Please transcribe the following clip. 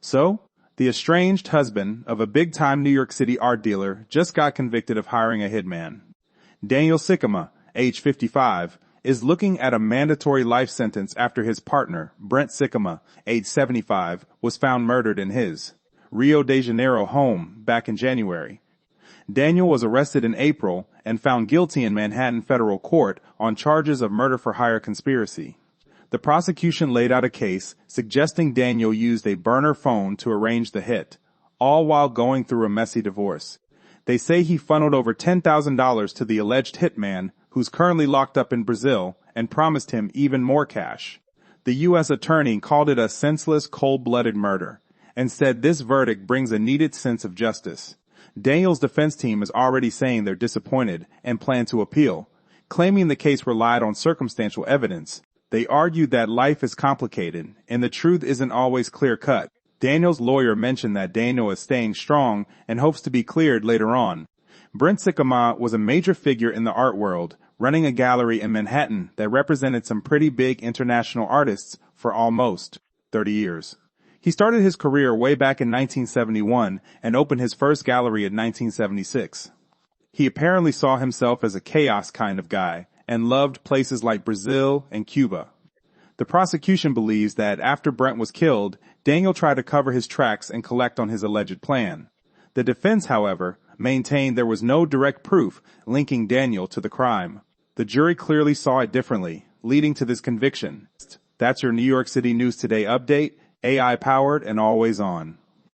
So, the estranged husband of a big-time New York City art dealer just got convicted of hiring a hitman. Daniel Sikkema, age 55, is looking at a mandatory life sentence after his partner, Brent Sikkema, age 75, was found murdered in his Rio de Janeiro home back in January. Daniel was arrested in April and found guilty in Manhattan federal court on charges of murder-for-hire conspiracy. The prosecution laid out a case suggesting Daniel used a burner phone to arrange the hit, all while going through a messy divorce. They say he funneled over $10,000 to the alleged hitman, who's currently locked up in Brazil, and promised him even more cash. The U.S. attorney called it a senseless, cold-blooded murder, and said this verdict brings a needed sense of justice. Daniel's defense team is already saying they're disappointed and plan to appeal, claiming the case relied on circumstantial evidence. They argued that life is complicated and the truth isn't always clear-cut. Daniel's lawyer mentioned that Daniel is staying strong and hopes to be cleared later on. Brent Sikkema was a major figure in the art world, running a gallery in Manhattan that represented some pretty big international artists for almost 30 years. He started his career way back in 1971 and opened his first gallery in 1976. He apparently saw himself as a chaos kind of guy and loved places like Brazil and Cuba. The prosecution believes that after Brent was killed, Daniel tried to cover his tracks and collect on his alleged plan. The defense, however, maintained there was no direct proof linking Daniel to the crime. The jury clearly saw it differently, leading to this conviction. That's your New York City News Today update, AI-powered and always on.